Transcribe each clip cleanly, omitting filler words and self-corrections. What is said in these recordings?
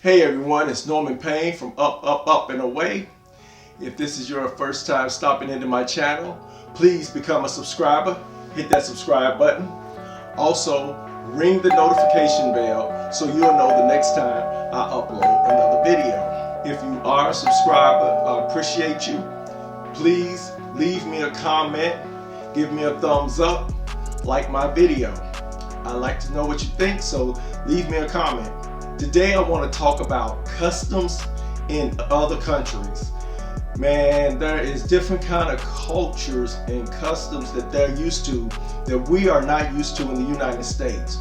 Hey everyone, it's Norman Payne from Up, Up, Up and Away. If this is your first time stopping into my channel, please become a subscriber. Hit that subscribe button. Also, ring the notification bell so you'll know the next time I upload another video. If you are a subscriber, I appreciate you. Please leave me a comment, give me a thumbs up, like my video. I like to know what you think, so leave me a comment. Today I want to talk about customs in other countries. Man, there is different kind of cultures and customs that they're used to that we are not used to in the United States.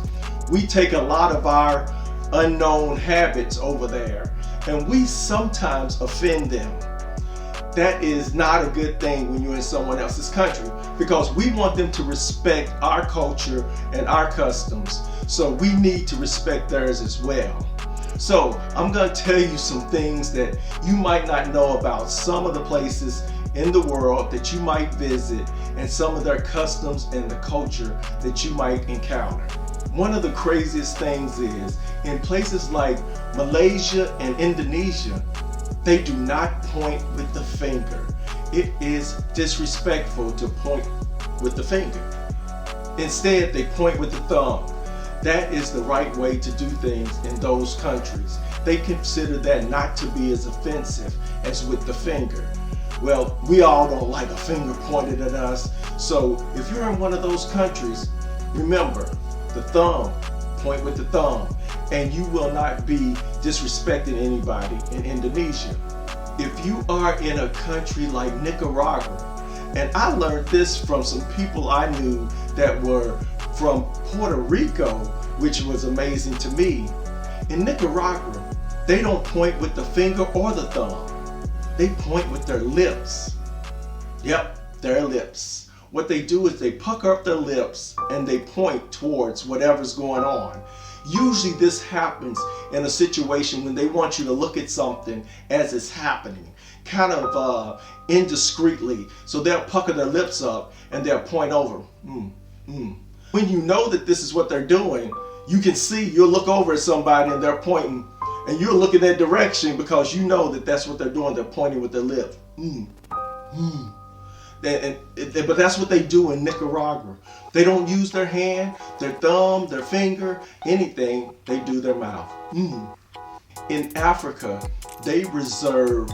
We take a lot of our unknown habits over there and we sometimes offend them. That is not a good thing when you're in someone else's country, because we want them to respect our culture and our customs. So we need to respect theirs as well. So I'm going to tell you some things that you might not know about some of the places in the world that you might visit and some of their customs and the culture that you might encounter. One of the craziest things is in places like Malaysia and Indonesia, they do not point with the finger. It is disrespectful to point with the finger. Instead, they point with the thumb. That is the right way to do things in those countries. They consider that not to be as offensive as with the finger. Well, we all don't like a finger pointed at us. So if you're in one of those countries, remember the thumb, point with the thumb, and you will not be disrespecting anybody in Indonesia. If you are in a country like Nicaragua, and I learned this from some people I knew that were from Puerto Rico, which was amazing to me. In Nicaragua, they don't point with the finger or the thumb. They point with their lips. Yep, their lips. What they do is they pucker up their lips and they point towards whatever's going on. Usually this happens in a situation when they want you to look at something as it's happening, kind of indiscreetly. So they'll pucker their lips up and they'll point over. When you know that this is what they're doing, you can see, you'll look over at somebody and they're pointing, and you'll look in that direction because you know that that's what they're doing. They're pointing with their lip. But that's what they do in Nicaragua. They don't use their hand, their thumb, their finger, anything. They do their mouth. In Africa, they reserve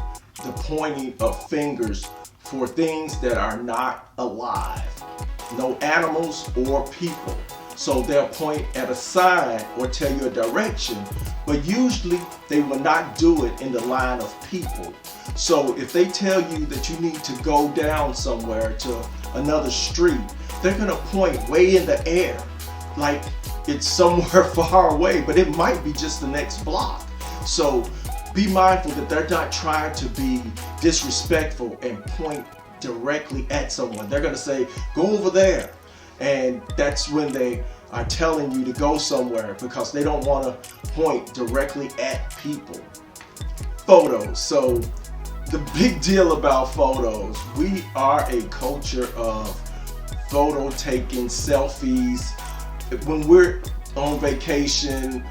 the pointing of fingers for things that are not alive. No animals or people. So they'll point at a sign or tell you a direction, but usually they will not do it in the line of people. So if they tell you that you need to go down somewhere to another street, they're gonna point way in the air, like it's somewhere far away, but it might be just the next block. So be mindful that they're not trying to be disrespectful and point directly at someone. They're going to say, go over there. And that's when they are telling you to go somewhere because they don't want to point directly at people. Photos. So the big deal about photos, we are a culture of photo taking, selfies. When we're on vacation,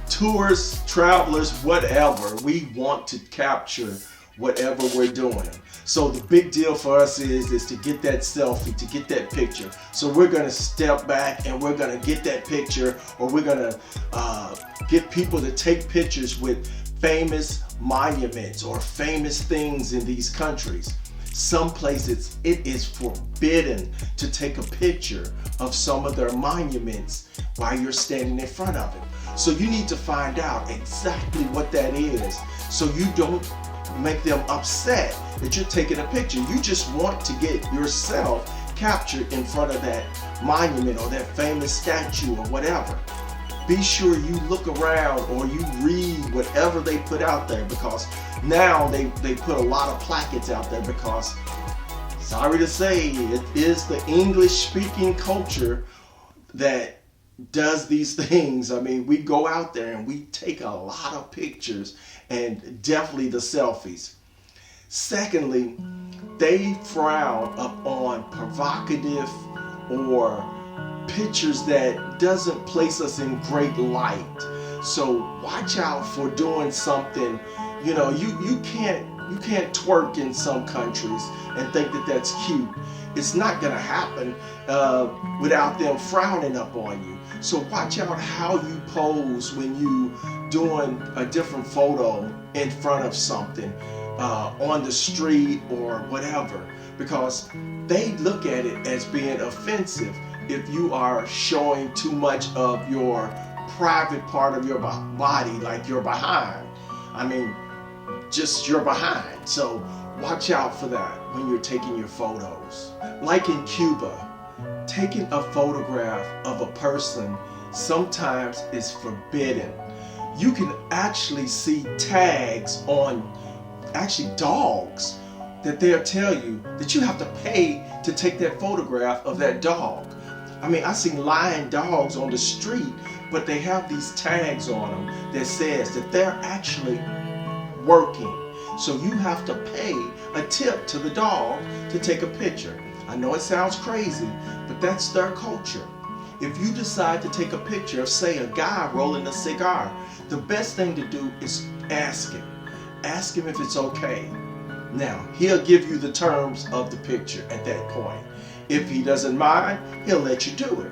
tourists, travelers, whatever, we want to capture whatever we're doing. So the big deal for us is to get that selfie, to get that picture. So we're going to step back and we're going to get that picture, or we're going to get people to take pictures with famous monuments or famous things in these countries. Some places it is forbidden to take a picture of some of their monuments while you're standing in front of it. So you need to find out exactly what that is so you don't make them upset that you're taking a picture. You just want to get yourself captured in front of that monument or that famous statue or whatever. Be sure you look around or you read whatever they put out there, because now they put a lot of placards out there, because sorry to say, it is the English speaking culture that does these things. I mean, we go out there and we take a lot of pictures, and definitely the selfies. Secondly, they frown upon provocative or pictures that doesn't place us in great light. So watch out for doing something. You know, you can't twerk in some countries and think that that's cute. It's not gonna happen without them frowning up on you. So watch out how you pose when you doing a different photo in front of something on the street or whatever, because they look at it as being offensive if you are showing too much of your private part of your body, like your behind. I mean, just your behind. So watch out for that when you're taking your photos. Like in Cuba, taking a photograph of a person sometimes is forbidden. You can actually see tags on dogs that they'll tell you that you have to pay to take that photograph of that dog. I mean, I've seen lying dogs on the street, but they have these tags on them that says that they're actually working. So you have to pay a tip to the dog to take a picture. I know it sounds crazy, but that's their culture. If you decide to take a picture of, say, a guy rolling a cigar, the best thing to do is ask him. Ask him if it's okay. Now, he'll give you the terms of the picture at that point. If he doesn't mind, he'll let you do it.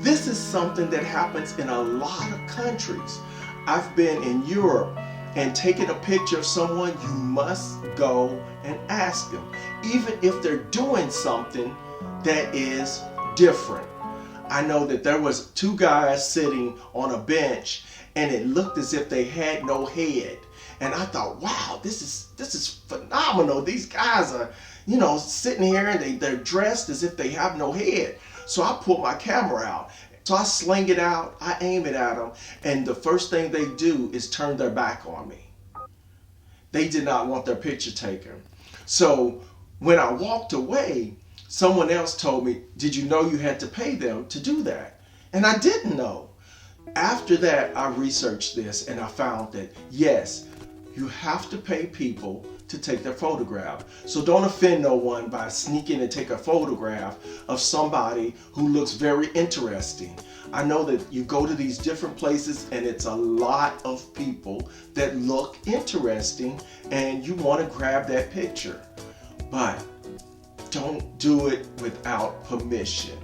This is something that happens in a lot of countries. I've been in Europe and taking a picture of someone, you must go and ask them, even if they're doing something that is different. I know that there was two guys sitting on a bench and it looked as if they had no head. And I thought, wow, this is phenomenal. These guys are, you know, sitting here and they're dressed as if they have no head. So I pulled my camera out. So I sling it out, I aim it at them, and the first thing they do is turn their back on me. They did not want their picture taken. So when I walked away, someone else told me, did you know you had to pay them to do that? And I didn't know. After that, I researched this and I found that, yes, you have to pay people to take their photograph. So don't offend no one by sneaking and take a photograph of somebody who looks very interesting. I know that you go to these different places and it's a lot of people that look interesting and you want to grab that picture. But don't do it without permission.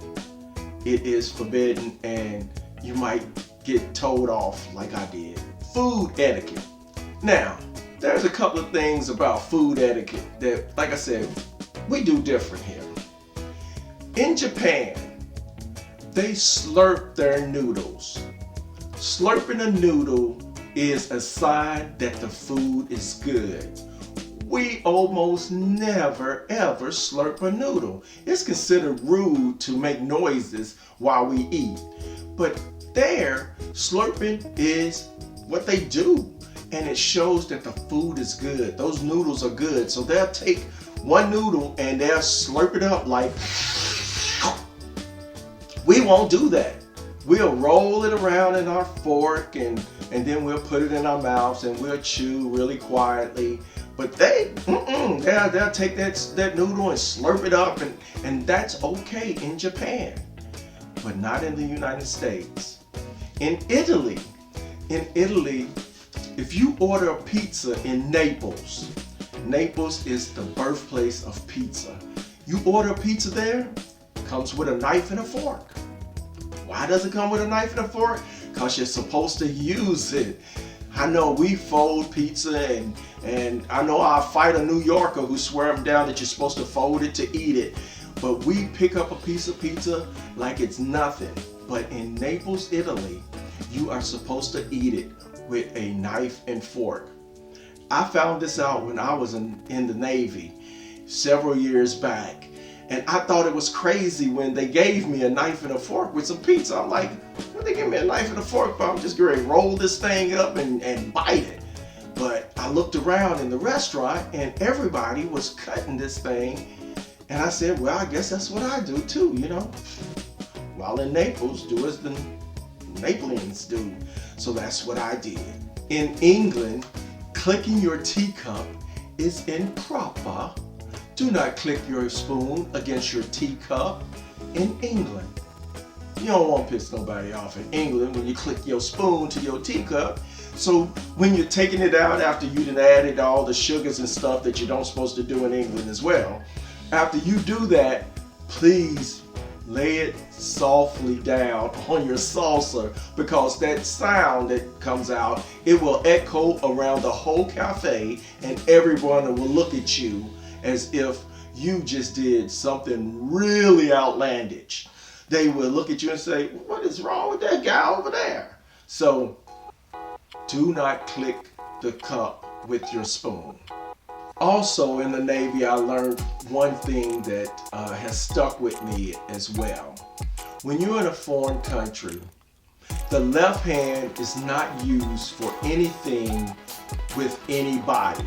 It is forbidden and you might get told off like I did. Food etiquette. Now, there's a couple of things about food etiquette that, like I said, we do different here. In Japan, they slurp their noodles. Slurping a noodle is a sign that the food is good. We almost never ever slurp a noodle. It's considered rude to make noises while we eat. But there, slurping is what they do. And it shows that the food is good. Those noodles are good. So they'll take one noodle and they'll slurp it up like, we won't do that. We'll roll it around in our fork and then we'll put it in our mouths and we'll chew really quietly. But they'll take that noodle and slurp it up and that's okay in Japan, but not in the United States. In Italy, if you order a pizza in Naples, Naples is the birthplace of pizza. You order a pizza there, it comes with a knife and a fork. Why does it come with a knife and a fork? Because you're supposed to use it. I know we fold pizza and I know I'll fight a New Yorker who swear up and down that you're supposed to fold it to eat it. But we pick up a piece of pizza like it's nothing. But in Naples, Italy, you are supposed to eat it with a knife and fork. I found this out when I was in the Navy several years back. And I thought it was crazy when they gave me a knife and a fork with some pizza. I'm like, well, they give me a knife and a fork, but I'm just going to roll this thing up and bite it. But I looked around in the restaurant and everybody was cutting this thing. And I said, well, I guess that's what I do too, you know. While in Naples, do as the Napolians do. So that's what I did. In England, clicking your teacup is improper. Do not click your spoon against your teacup in England. You don't want to piss nobody off in England when you click your spoon to your teacup. So when you're taking it out after you done added all the sugars and stuff that you don't supposed to do in England as well, after you do that, please lay it softly down on your saucer, because that sound that comes out, it will echo around the whole cafe and everyone will look at you as if you just did something really outlandish. They will look at you and say, what is wrong with that guy over there? So do not click the cup with your spoon. Also in the Navy, I learned one thing that has stuck with me as well. When you're in a foreign country, the left hand is not used for anything with anybody.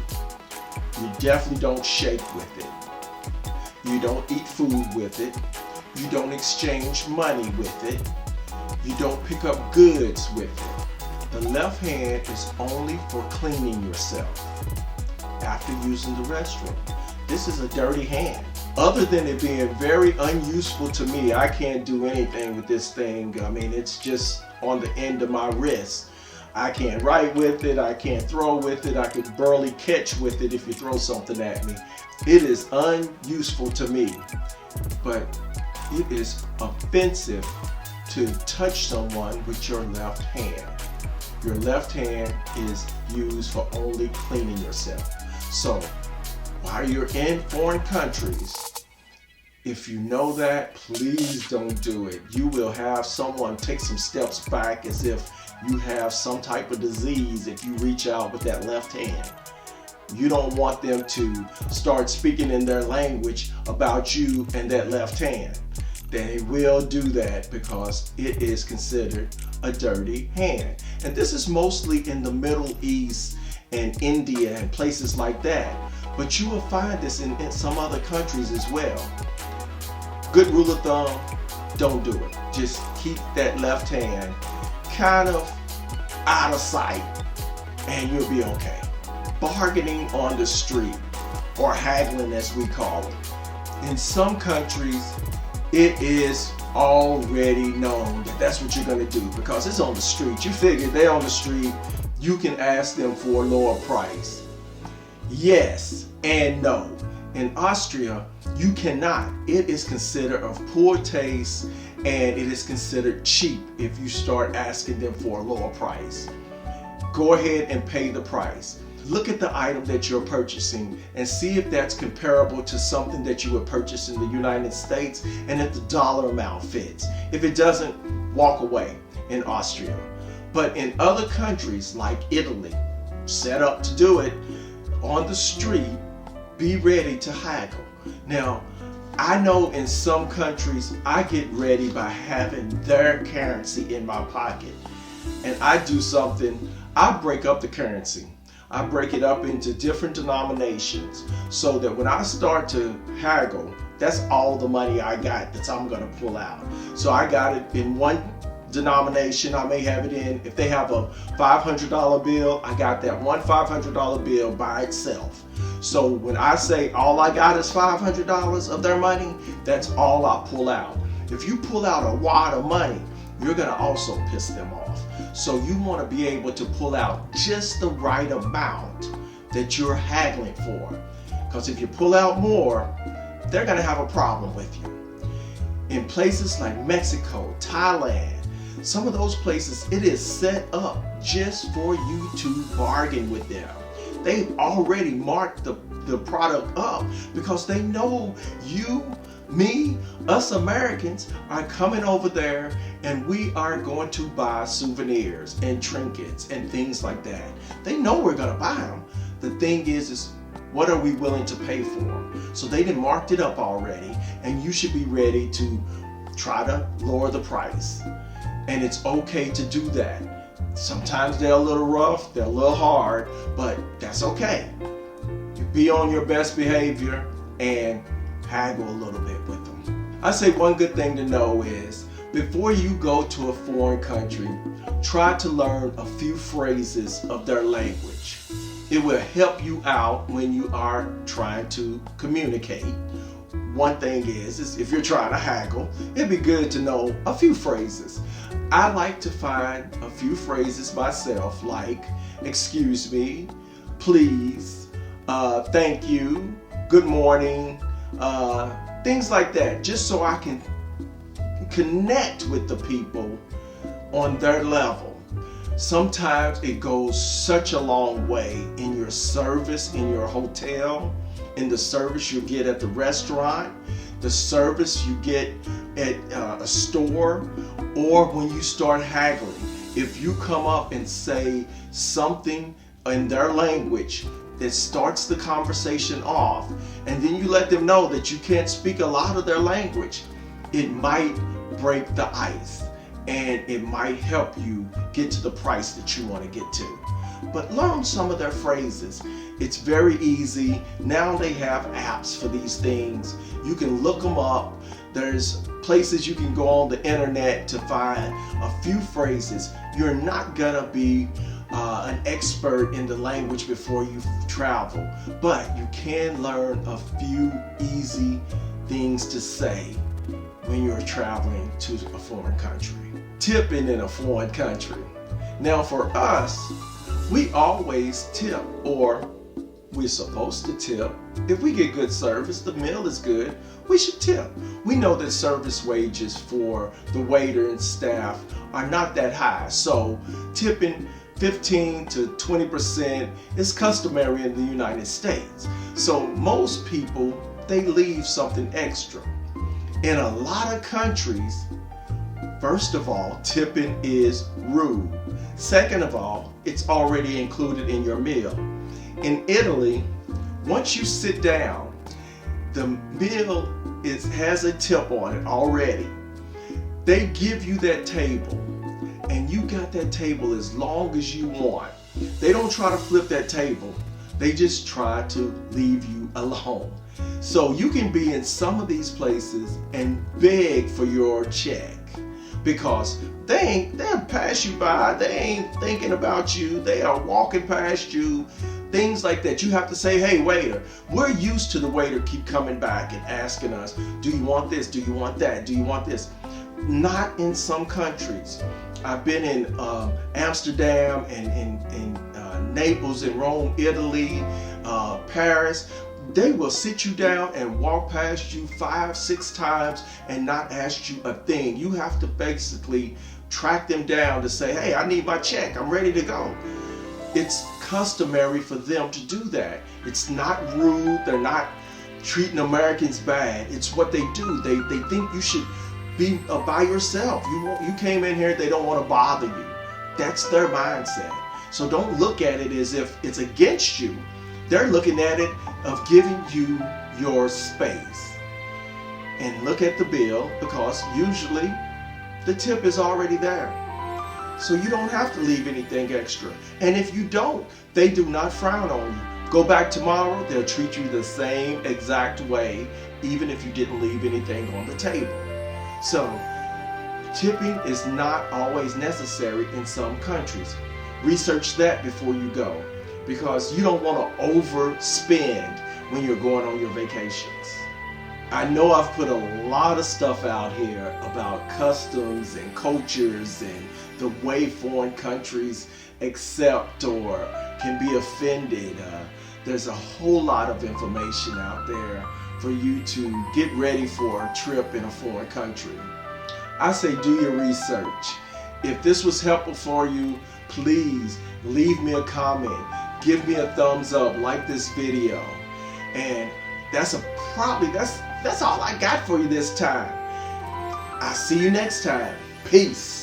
You definitely don't shake with it. You don't eat food with it. You don't exchange money with it. You don't pick up goods with it. The left hand is only for cleaning yourself after using the restroom. This is a dirty hand. Other than it being very unuseful to me, I can't do anything with this thing. I mean, it's just on the end of my wrist. I can't write with it, I can't throw with it, I could barely catch with it if you throw something at me. It is unuseful to me, but it is offensive to touch someone with your left hand. Your left hand is used for only cleaning yourself. So while you're in foreign countries, if you know that, please don't do it. You will have someone take some steps back as if you have some type of disease if you reach out with that left hand. You don't want them to start speaking in their language about you and that left hand. They will do that because it is considered a dirty hand. And this is mostly in the Middle East and India and places like that. But you will find this in some other countries as well. Good rule of thumb, don't do it. Just keep that left hand kind of out of sight and you'll be okay. Bargaining on the street, or haggling as we call it. In some countries, it is already known that that's what you're going to do because it's on the street. You figure they're on the street, you can ask them for a lower price. Yes and no. In Austria, you cannot. It is considered of poor taste and it is considered cheap if you start asking them for a lower price. Go ahead and pay the price. Look at the item that you're purchasing and see if that's comparable to something that you would purchase in the United States and if the dollar amount fits. If it doesn't, walk away in Austria. But in other countries like Italy, set up to do it, on the street, be ready to haggle. Now, I know in some countries I get ready by having their currency in my pocket. And I do something, I break up the currency. I break it up into different denominations so that when I start to haggle, that's all the money I got that I'm going to pull out. So I got it in one denomination. I may have it in, if they have a $500 bill, I got that one $500 bill by itself. So when I say all I got is $500 of their money, that's all I pull out. If you pull out a wad of money, you're going to also piss them off. So you want to be able to pull out just the right amount that you're haggling for. Because if you pull out more, they're going to have a problem with you. In places like Mexico, Thailand, some of those places, it is set up just for you to bargain with them. They've already marked the product up because they know you, me, us Americans are coming over there and we are going to buy souvenirs and trinkets and things like that. They know we're going to buy them. The thing is what are we willing to pay for them? So they done marked it up already and you should be ready to try to lower the price. And it's okay to do that. Sometimes they're a little rough, they're a little hard, but that's okay. You be on your best behavior and haggle a little bit with them. I say one good thing to know is before you go to a foreign country, try to learn a few phrases of their language. It will help you out when you are trying to communicate one thing is if you're trying to haggle, it'd be good to know a few phrases. I like to find a few phrases myself, like excuse me, please, thank you, good morning, things like that, just so I can connect with the people on their level. Sometimes it goes such a long way in your service in your hotel, in the service you get at the restaurant, the service you get at a store, or when you start haggling. If you come up and say something in their language that starts the conversation off, and then you let them know that you can't speak a lot of their language, it might break the ice, and it might help you get to the price that you want to get to. But learn some of their phrases. It's very easy. Now they have apps for these things. You can look them up. There's places you can go on the internet to find a few phrases. You're not gonna be an expert in the language before you travel, but you can learn a few easy things to say when you're traveling to a foreign country. Tipping in a foreign country. Now for us, we always tip, or we're supposed to tip. If we get good service, the meal is good, we should tip. We know that service wages for the waiter and staff are not that high, so tipping 15 to 20% is customary in the United States. So most people, they leave something extra. In a lot of countries, first of all, tipping is rude. Second of all, it's already included in your meal. In Italy, once you sit down, the meal has a tip on it already. They give you that table, and you got that table as long as you want. They don't try to flip that table. They just try to leave you alone. So you can be in some of these places and beg for your check, because they'll pass you by. They ain't thinking about you. They are walking past you. Things like that. You have to say, hey, waiter. We're used to the waiter keep coming back and asking us, do you want this? Do you want that? Do you want this? Not in some countries. I've been in Amsterdam and in Naples and Rome, Italy, Paris. They will sit you down and walk past you 5-6 times and not ask you a thing. You have to basically track them down to say, hey, I need my check. I'm ready to go. It's customary for them to do that. It's not rude. They're not treating Americans bad. It's what they do. They think you should be by yourself. You came in here, they don't want to bother you. That's their mindset. So don't look at it as if it's against you. They're looking at it of giving you your space. And look at the bill, because usually the tip is already there. So you don't have to leave anything extra. And if you don't, they do not frown on you. Go back tomorrow, they'll treat you the same exact way, even if you didn't leave anything on the table. So tipping is not always necessary in some countries. Research that before you go, because you don't want to overspend when you're going on your vacations. I know I've put a lot of stuff out here about customs and cultures and the way foreign countries accept or can be offended. There's a whole lot of information out there for you to get ready for a trip in a foreign country. I say do your research. If this was helpful for you, please leave me a comment. Give me a thumbs up, like this video. And that's all I got for you this time. I'll see you next time. Peace.